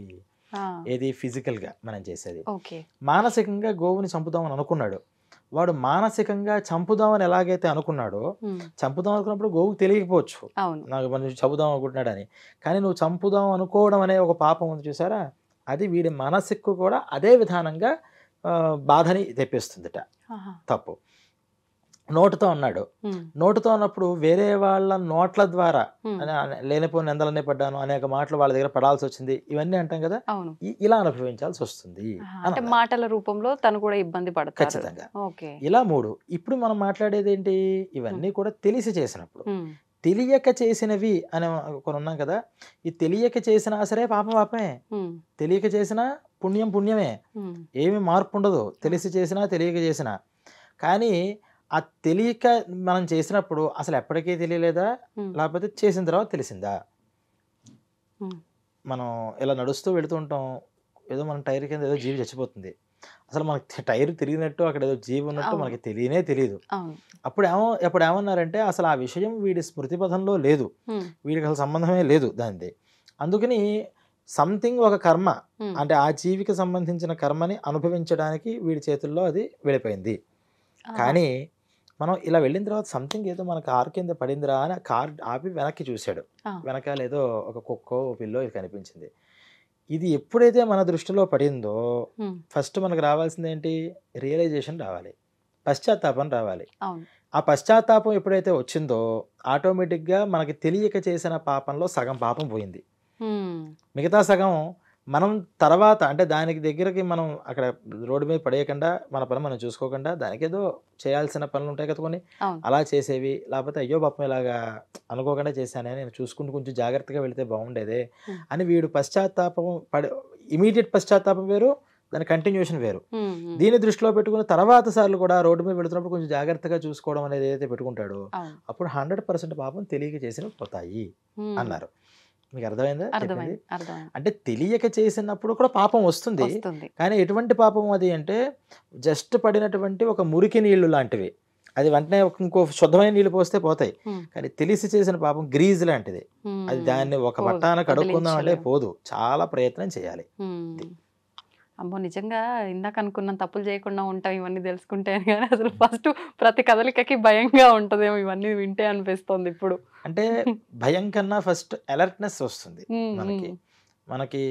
ఏది ఫిజికల్గా మనం చేసేది. మానసికంగా గోవుని చంపుదామని అనుకున్నాడు వాడు, మానసికంగా చంపుదామని ఎలాగైతే అనుకున్నాడో చంపుదాం అనుకున్నప్పుడు గోవుకు తెలియకపోవచ్చు నాకు మనం చంపుదాం అనుకుంటున్నాడని. కానీ నువ్వు చంపుదాం అనుకోవడం అనే ఒక పాపం ఉంది చూసారా, అది వీడి మనసుకు కూడా అదే విధానంగా బాధని తెప్పిస్తుందిట. తప్పు. నోటుతో అన్నాడు, నోటుతో అన్నప్పుడు వేరే వాళ్ళ నోట్ల ద్వారా లేనిపోయిన నిందలనే పడ్డాను అనేక మాటలు వాళ్ళ దగ్గర పడాల్సి వచ్చింది, ఇవన్నీ అంటాం కదా, ఇలా అనుభవించాల్సి వస్తుంది. మాటల రూపంలో తను కూడా ఇబ్బంది పడతాడు ఖచ్చితంగా. ఇలా 3. ఇప్పుడు మనం మాట్లాడేది ఏంటి? ఇవన్నీ కూడా తెలిసి చేసినప్పుడు. తెలియక చేసినవి అని కొన్ని ఉన్నాం కదా, ఈ తెలియక చేసినా సరే పాపమే, తెలియక చేసినా పుణ్యమే, ఏమి మార్పు ఉండదు. తెలిసి చేసినా తెలియక చేసినా. కానీ ఆ తెలియక మనం చేసినప్పుడు అసలు ఎప్పటికీ తెలియలేదా, లేకపోతే చేసిన తర్వాత తెలిసిందా? మనం ఇలా నడుస్తూ వెళుతూ ఉంటాం, ఏదో మన టైర్ కింద ఏదో జీవి చచ్చిపోతుంది, అసలు మనకి టైర్ తిరిగినట్టు అక్కడ ఏదో జీవి ఉన్నట్టు మనకి తెలియదు. అప్పుడు ఏమన్నారంటే అసలు ఆ విషయం వీడి స్మృతి పథంలో లేదు, వీడికి అసలు సంబంధమే లేదు దానిది. అందుకని సంథింగ్ ఒక కర్మ, ఉమ్, అంటే ఆ జీవికి సంబంధించిన కర్మని అనుభవించడానికి వీడి చేతుల్లో అది వెళ్ళిపోయింది. ఆహా, కానీ మనం ఇలా వెళ్ళిన తర్వాత సంథింగ్ ఏదో మన కారు కింద పడిందిరా అని కార్ ఆపి వెనక్కి చూశాడు. ఆ, వెనకాల ఏదో ఒక కుక్కో పిల్లో ఇది కనిపించింది. ఇది ఎప్పుడైతే మన దృష్టిలో పడిందో ఉమ్, ఫస్ట్ మనకు రావాల్సింది ఏంటి? రియలైజేషన్ రావాలి, పశ్చాత్తాపం రావాలి. అవును. ఆ పశ్చాత్తాపం ఎప్పుడైతే వచ్చిందో ఆటోమేటిక్గా మనకి తెలియక చేసిన పాపంలో సగం పాపం పోయింది. ఉమ్, మిగతా సగం మనం తర్వాత అంటే దానికి దగ్గరకి మనం అక్కడ రోడ్డు మీద పడేయకుండా మన పని మనం చూసుకోకుండా దానికి ఏదో చేయాల్సిన పనులు ఉంటాయి కదా కొన్ని, అవును. అలా చేసేవి. లేకపోతే అయ్యో పాపం ఇలాగా అనుకోకుండా చేశానే, నేను చూసుకుంటూ కొంచెం జాగ్రత్తగా వెళితే బాగుండేదే ఉమ్, అని వీడు పశ్చాత్తాపం పడి, ఇమీడియట్ పశ్చాత్తాపం వేరు, దాని కంటిన్యూషన్ వేరు. ఉమ్, ఉమ్, దీన్ని దృష్టిలో పెట్టుకుని తర్వాత సార్లు కూడా రోడ్డు మీద వెళుతున్నప్పుడు కొంచెం జాగ్రత్తగా చూసుకోవడం అనేది ఏదైతే పెట్టుకుంటాడో అవును. అప్పుడు 100% పాపం తెలియక చేసినవి పోతాయి ఉమ్, అన్నారు. మీకు అర్థమైందా చెప్పింది? అర్థమైంది, అర్థమైంది. అంటే తెలియక చేసినప్పుడు కూడా పాపం వస్తుంది. వస్తుంది. కానీ ఎటువంటి పాపం అది అంటే జస్ట్ పడినటువంటి ఒక మురికి నీళ్లు లాంటివి. అది వెంటనే ఇంకో శుద్ధమైన నీళ్ళు పోస్తే పోతాయి. ఉమ్, కానీ తెలిసి చేసిన పాపం గ్రీజ్ లాంటిది. అది ఉమ్, దాన్ని ఒక పోదు, పట్టాన కడుక్కుందాం అంటే వదిలించలేము. పోదు. చాలా ప్రయత్నం చేయాలి. ఉమ్. అమ్మో, నిజంగా ఇందాక అనుకున్నాం తప్పులు చేయకుండా ఉంటాం ఇవన్నీ తెలుసుకుంటే అని, కానీ అసలు ఫస్ట్ ప్రతి కదలికకి భయంగా ఉంటదేమో ఇవన్నీ వింటే అనిపిస్తుంది ఇప్పుడు. అంటే భయం కన్నా ఫస్ట్ అలర్ట్నెస్ వస్తుంది ఉమ్, మనకి. ఉమ్, మనకి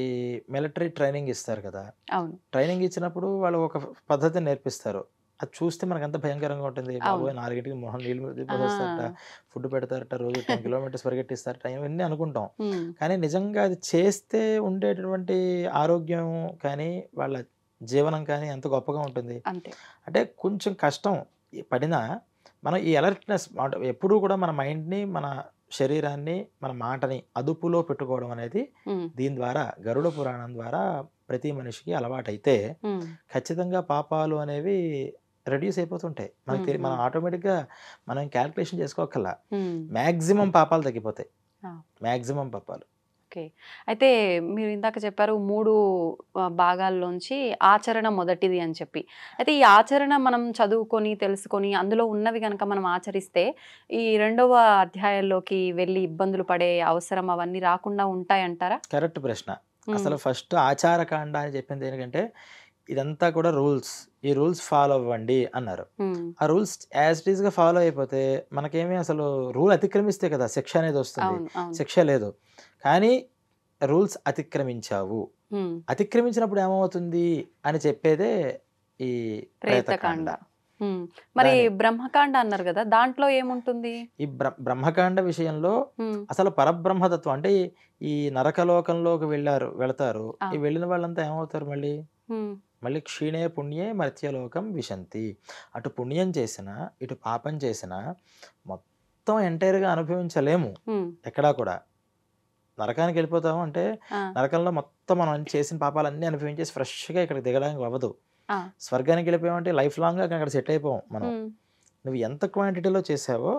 మిలిటరీ ట్రైనింగ్ ఇస్తారు కదా. అవును. ట్రైనింగ్ ఇచ్చినప్పుడు వాళ్ళు ఒక పద్ధతిని నేర్పిస్తారు. అది చూస్తే మనకు ఎంత భయంకరంగా ఉంటుంది. బాబోయ్, అవును. 4కి మొహం నీళ్ళు ఆ, పోసేస్తారట, ఫుడ్ పెడతారట, రోజు 10 కిలోమీటర్స్ పరిగెట్టిస్తారట, ఇవన్నీ అనుకుంటాం. ఉమ్, కానీ నిజంగా అది చేస్తే ఉండేటటువంటి ఆరోగ్యం కానీ వాళ్ళ జీవనం కానీ ఎంత గొప్పగా ఉంటుంది. అంతే. అంటే కొంచెం కష్టం పడినా మనం ఈ అలర్ట్నెస్ ఎప్పుడూ కూడా మన మైండ్ని, మన శరీరాన్ని, మన మాటని అదుపులో పెట్టుకోవడం అనేది ఉమ్, దీని ద్వారా, గరుడ పురాణం ద్వారా ప్రతి మనిషికి అలవాటైతే ఉమ్, ఖచ్చితంగా పాపాలు అనేవి రెడ్యూస్ అయిపోతుంటాయి. మనకి ఉమ్, మనం ఉమ్, ఆటోమేటిక్గా మనం క్యాల్కులేషన్ చేసుకోకల్లా ఉమ్. మ్యాక్సిమం పాపాలు తగ్గిపోతాయి. ఆ, మ్యాక్సిమం పాపాలు. ఓకే. అయితే మీరు ఇందాక చెప్పారు 3 భాగాల్లోంచి ఆచరణ మొదటిది అని చెప్పి. అయితే ఈ ఆచరణ మనం చదువుకొని, తెలుసుకొని అందులో ఉన్నవి గనక మనం ఆచరిస్తే ఈ 2వ అధ్యాయంలోకి వెళ్ళి ఇబ్బందులు పడే అవసరం అవన్నీ రాకుండా ఉంటాయంటారా? కరెక్ట్ ప్రశ్న. హ్మ్. అసలు ఫస్ట్ ఆచారకాండ అని చెప్పింది ఏంటంటే ఇదంతా కూడా రూల్స్, ఈ రూల్స్ ఫాలో అవ్వండి అన్నారు. హ్మ్. ఆ రూల్స్ యాజ్ ఇట్ ఈస్గా ఫాలో అయిపోతే మనకేమీ అసలు రూల్ అతిక్రమిస్తే కదా శిక్ష అనేది వస్తుంది. అవును, అవును. శిక్ష లేదు. కానీ రూల్స్ అతిక్రమించావు, హ్మ్. అతిక్రమించినప్పుడు ఏమవుతుంది అని చెప్పేదే ఈ ప్రేతకాండ. ప్రేతకాండ. హ్మ్. మరి దాని బ్రహ్మకాండ అన్నారు కదా, దాంట్లో ఏముంటుంది? ఈ బ్రహ్మకాండ విషయంలో హ్మ్. అసలు పరబ్రహ్మతత్వం అంటే ఈ నరకలోకంలోకి వెళతారు. ఆ. ఈ వెళ్ళిన వాళ్ళంతా ఏమవుతారు మళ్ళీ? హ్మ్. మళ్ళీ క్షీణే పుణ్యే మర్త్యలోకం విశంతి. అటు పుణ్యం చేసినా ఇటు పాపం చేసినా మొత్తం ఎంటైర్గా అనుభవించలేము హ్మ్. ఎక్కడా కూడా. నరకానికి వెళ్ళిపోతాము అంటే ఆ. నరకంలో మొత్తం మనం చేసిన పాపాలన్నీ అనుభవించేసి ఫ్రెష్గా ఇక్కడికి దిగడానికి అవ్వదు. ఆ. స్వర్గానికి వెళ్ళిపోయామంటే లైఫ్ లాంగ్గా అక్కడ సెట్ అయిపోం మనం. హ్మ్. నువ్వు ఎంత క్వాంటిటీలో చేసావో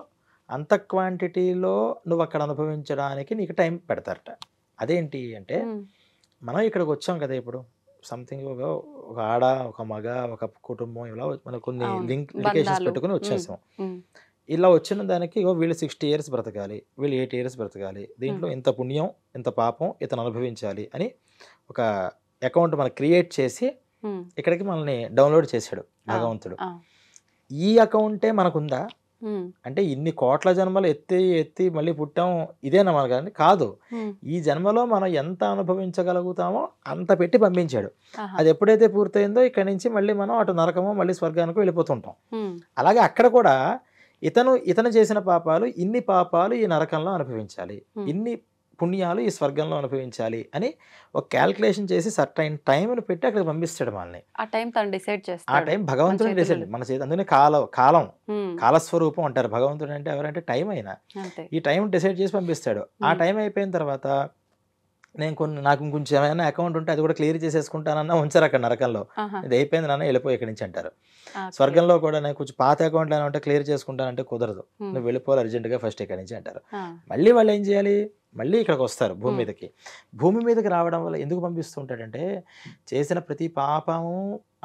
అంత క్వాంటిటీలో నువ్వు అక్కడ అనుభవించడానికి నీకు టైం పెడతారట. అదేంటి అంటే హ్మ్. మనం ఇక్కడికి వచ్చాం కదా ఇప్పుడు సంథింగ్ ఒక ఆడ, ఒక మగ, ఒక కుటుంబం ఇలా మనం కొన్ని అవును. లింకేషన్స్ బంధాలు. పెట్టుకుని హ్మ్. వచ్చేసాం. హ్మ్. ఇలా వచ్చిన దానికి వీళ్ళు 60 ఇయర్స్ బ్రతకాలి, వీళ్ళు 80 ఇయర్స్ బ్రతకాలి, దీంట్లో ఇంత పుణ్యం ఇంత పాపం ఇతను అనుభవించాలి అని ఒక అకౌంట్ మనం క్రియేట్ చేసి హ్మ్. ఇక్కడికి మనల్ని డౌన్లోడ్ చేశాడు ఆ. భగవంతుడు. ఆ. ఈ అకౌంటే మనకుందా హ్మ్. అంటే ఇన్ని కోట్ల జన్మలు ఎత్తి మళ్ళీ పుట్టాం ఇదేనా మన కానీ కాదు. హ్మ్. ఈ జన్మలో మనం ఎంత అనుభవించగలుగుతామో అంత పెట్టి పంపించాడు. ఆహా. అది ఎప్పుడైతే పూర్తయిందో ఇక్కడి నుంచి మళ్ళీ మనం అటు నరకమో మళ్ళీ స్వర్గానికో వెళ్ళిపోతుంటాం. హ్మ్. అలాగే అక్కడ కూడా ఇతను చేసిన పాపాలు ఇన్ని పాపాలు ఈ నరకంలో అనుభవించాలి, హ్మ్. ఇన్ని పుణ్యాలు ఈ స్వర్గంలో అనుభవించాలి అని ఒక క్యాల్కులేషన్ చేసి సర్టైన్ టైంని పెట్టి అక్కడికి పంపిస్తాడు మనల్ని. ఆ టైం తను డిసైడ్ ఆ చేస్తాడు. టైం భగవంతుని మన డిసైడ్, చేతుల్లో. మన చేతి అందుకనే కాలం హ్మ్. కాలస్వరూపం అంటారు. భగవంతుడు అంటే ఎవరంటే టైం అయినా అంతే. ఈ టైం డిసైడ్ చేసి పంపిస్తాడు. ఆ టైం అయిపోయిన తర్వాత నాకు ఇంకొంచెం ఏమైనా అకౌంట్ ఉంటే అది కూడా క్లియర్ చేసేసుకుంటానన్నా ఉంచారు అక్కడ నరకంలో. ఆహా. ఇది అయిపోయింది నాన్న వెళ్ళిపోయి ఇక్కడి నుంచి అంటారు. ఓకే. స్వర్గంలో కూడా నేను కొంచెం పాత అకౌంట్లు అయినా ఉంటే క్లియర్ చేసుకుంటానంటే కుదరదు, హ్మ్. నువ్వు వెళ్ళిపోవాలి అర్జెంటుగా ఫస్ట్ ఇక్కడి నుంచి అంటారు. ఆ. మళ్ళీ వాళ్ళు ఏం చేయాలి, మళ్ళీ ఇక్కడికి వస్తారు భూమి మీదకి. భూమి మీదకి రావడం వల్ల ఎందుకు పంపిస్తూ ఉంటాడంటే చేసిన ప్రతి పాపము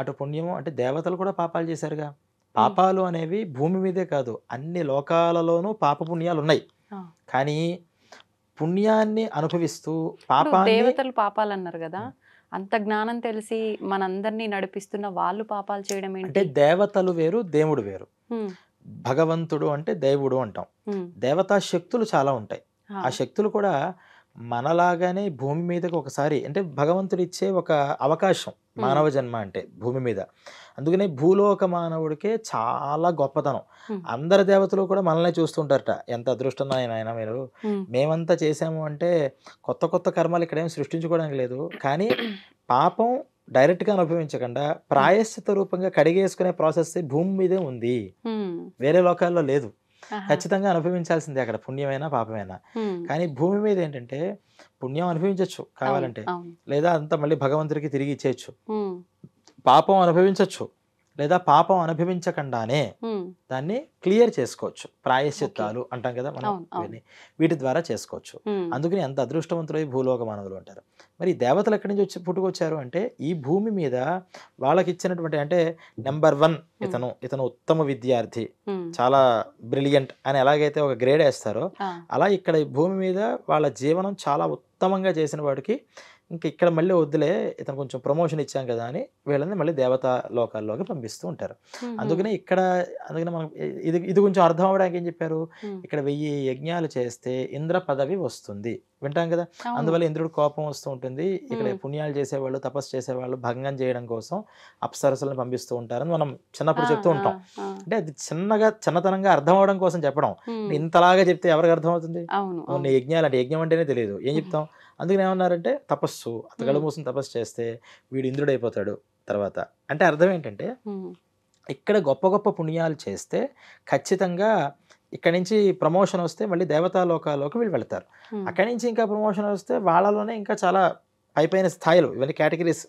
అటు పుణ్యము, అంటే దేవతలు కూడా పాపాలు చేశారుగా. పాపాలు అనేవి భూమి మీదే కాదు అన్ని లోకాలలోనూ పాప పుణ్యాలు ఉన్నాయి. ఆ. కానీ పుణ్యాన్ని అనుభవిస్తూ ఇప్పుడు పాపాన్ని దేవతలు పాపాలు అన్నారు కదా, అంత జ్ఞానం తెలిసి మనందరినీ నడిపిస్తున్న వాళ్ళు పాపాలు చేయడం అంటే ఏంటి? దేవతలు వేరు, దేవుడు వేరు. హ్మ్. భగవంతుడు అంటే దేవుడు అంటాం. హ్మ్. దేవతా శక్తులు చాలా ఉంటాయి. ఆ. ఆ శక్తులు కూడా మనలాగానే భూమి మీదకి ఒకసారి అంటే భగవంతుడు ఇచ్చే ఒక అవకాశం మానవ జన్మ అంటే భూమి మీద. అందుకనే భూలోక మానవుడికే చాలా గొప్పతనం. హ్మ్. అందరి దేవతలు కూడా మనల్ని చూస్తుంటారట. ఎంత అదృష్టం నాయన మీరు. హ్మ్. మేమంతా చేసాము అంటే కొత్త కొత్త కర్మలు ఇక్కడేం సృష్టించుకోవడానికి లేదు. కానీ పాపం డైరెక్ట్‌గా అనుభవించకుండా ప్రాయశ్చిత్త రూపంగా కడిగేసుకునే ప్రాసెస్ భూమి మీదే ఉంది. హ్మ్. వేరే లోకాల్లో లేదు. ఆహా. ఖచ్చితంగా అనుభవించాల్సిందే అక్కడ పుణ్యమైనా, పాపమైనా. హ్మ్. కానీ భూమి మీద ఏంటంటే పుణ్యం అనుభవించొచ్చు అవును. కావాలంటే. అవును. లేదా అంతా మళ్ళీ భగవంతుడికి తిరిగి ఇచ్చేయొచ్చు. హ్మ్. పాపం అనుభవించొచ్చు. లేదా పాపం అనుభవించకుండానే హ్మ్. దాన్ని క్లియర్ చేసుకోవచ్చు. ఓకే. ప్రాయశ్చిత్తాలు అంటాం కదా మనం అవును. అవును. ఇవన్నీ. వీటి ద్వారా చేసుకోవచ్చు. హ్మ్. అందుకని ఎంత అదృష్టవంతులై భూలోక మానవులు అంటారు. మరి ఈ దేవతలు ఎక్కడి నుంచి వచ్చి పుట్టుకొచ్చారు అంటే ఈ భూమి మీద వాళ్ళకిచ్చినటువంటి అంటే నంబర్ 1 హ్మ్. ఇతను ఉత్తమ విద్యార్థి. హ్మ్. చాలా బ్రిలియంట్ అని ఎలాగైతే ఒక గ్రేడ్ ఏస్తారో ఆ. అలా ఇక్కడ ఈ భూమి మీద వాళ్ళ జీవనం చాలా ఉత్తమంగా చేసిన వాడికి ఇంక ఇక్కడ మళ్ళీ వద్దులే ఇతను కొంచెం ప్రమోషన్ ఇచ్చాం కదా అని వీళ్ళని మళ్ళీ దేవతా లోకాల్లోకి పంపిస్తూ ఉంటారు. హుహు. అందుకనే మనం ఇది ఇది కొంచెం అర్థం అవ్వడానికి ఏం చెప్పారు, హ్మ్. ఇక్కడ 1000 యజ్ఞాలు చేస్తే ఇంద్ర పదవి వస్తుంది వింటాం కదా. అవును. అందువల్ల ఇంద్రుడు కోపం వస్తూ ఉంటుంది. ఇక్కడ హ్మ్. పుణ్యాలు చేసేవాళ్ళు తపస్సు చేసేవాళ్ళు భంగం చేయడం కోసం అప్సరసలను పంపిస్తూ ఉంటారని మనం ఆ. చిన్నప్పుడు చెప్తూ ఆ. ఉంటాం. ఆ. అంటే అది చిన్నతనంగా అర్థం అవడం కోసం చెప్పడం. హ్మ్. ఇంతలాగా చెప్తే ఎవరికి అర్థమవుతుంది? అవును. కొన్ని అవును. యజ్ఞాలు అంటే యజ్ఞం అంటేనే తెలియదు. ఏం చెప్తాం? అందుకని ఏమన్నారంటే తపస్సు. అతగాళ్ళు హ్మ్. మూసుకొని తపస్సు చేస్తే వీడు ఇంద్రుడైపోతాడు తర్వాత. అంటే అర్థం ఏంటంటే హ్మ్. ఇక్కడ గొప్ప గొప్ప పుణ్యాలు చేస్తే ఖచ్చితంగా ఇక్కడి నుంచి ప్రమోషన్ వస్తే మళ్ళీ దేవతా లోకాల్లోకి వీళ్ళు వెళ్తారు. హ్మ్. అక్కడి నుంచి ఇంకా ప్రమోషన్ వస్తే వాళ్ళలోనే ఇంకా చాలా పైపైన స్థాయిలు ఇవన్నీ కేటగిరీస్.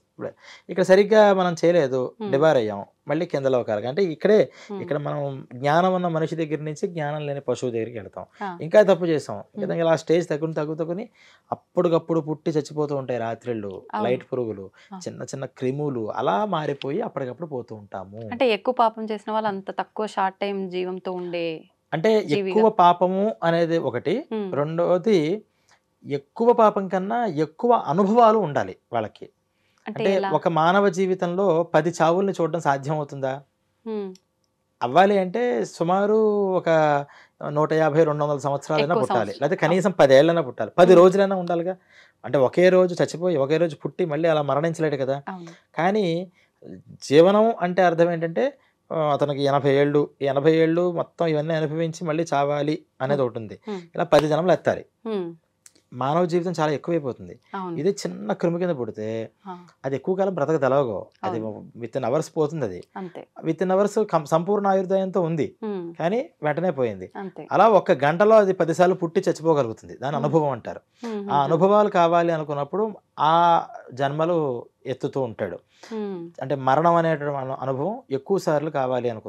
ఇక్కడ సరిగ్గా మనం చేయలేదు, హ్మ్. డిబార్ అయ్యాం. మళ్ళీ కింద లోకాలకి అంటే హ్మ్. ఇక్కడ మనం జ్ఞానం ఉన్న మనిషి దగ్గర నుంచి జ్ఞానం లేని పశువు దగ్గరికి వెళ్తాం. ఆ. ఇంకా తప్పు చేసాం. హ్మ్. ఇలా స్టేజ్ తగ్గుని అప్పటికప్పుడు పుట్టి చచ్చిపోతూ ఉంటాయి రాత్రిళ్ళు. అవును. లైట్ పురుగులు, ఆ. చిన్న చిన్న క్రిములు అలా మారిపోయి అప్పటికప్పుడు పోతూ ఉంటాము. అంటే ఎక్కువ పాపం చేసిన వాళ్ళు అంత తక్కువ షార్ట్ టైమ్ జీవంతో ఉండే అంటే జీవిగా. ఎక్కువ పాపము అనేది ఒకటి. హ్మ్. రెండోది ఎక్కువ పాపం కన్నా ఎక్కువ అనుభవాలు ఉండాలి వాళ్ళకి. అంటే అంటే ఎలా? ఒక మానవ జీవితంలో 10 చావుల్ని చూడడం సాధ్యమవుతుందా? హ్మ్. అవ్వాలి అంటే సుమారు ఒక 150, 200 సంవత్సరాలైనా ఎక్కువ పుట్టాలి. సంవత్సరాలు. లేకపోతే అవును. కనీసం 10 ఏళ్ళైనా పుట్టాలి. 10 హ్మ్. రోజులైనా ఉండాలిగా. అంటే ఒకే రోజు చచ్చిపోయి, ఒకే రోజు పుట్టి మళ్ళీ అలా మరణించలేడు కదా! అవును. కానీ జీవనం అంటే అర్థం ఏంటంటే అతనికి 80 ఏళ్ళు. ఈ 80 ఏళ్ళు మొత్తం ఇవన్నీ అనుభవించి మళ్ళీ చావాలి అనేది హ్మ్. ఒకటుంది. హ్మ్. ఇలా 10 జన్మలు ఎత్తాలి. హ్మ్. మానవ జీవితం చాలా ఎక్కువైపోతుంది. అవును. ఇది చిన్న క్రిమి కింద పుడితే ఆ. అది ఎక్కువ కాలం బ్రతకదెలాగో. అది అవును. వితిన్ అవర్స్ పోతుందది. అంతే. వితిన్ అవర్స్ సంపూర్ణ ఆయుర్దాయంతో ఉంది. హ్మ్. కానీ వెంటనే పోయింది. అంతే. అలా ఒక్క గంటలో అది 10 సార్లు పుట్టి చచ్చిపోగలుగుతుంది. దాన్ని హ్మ్. అనుభవం అంటారు. ఆ హుహుహు. అనుభవాలు కావాలి అనుకున్నప్పుడు ఆ జన్మలు ఎత్తుతూ ఉంటాడు. హ్మ్. అంటే మరణం అనేటువంటి అనుభవం ఎక్కువ సార్లు కావాలి అనుకున్నప్పుడు.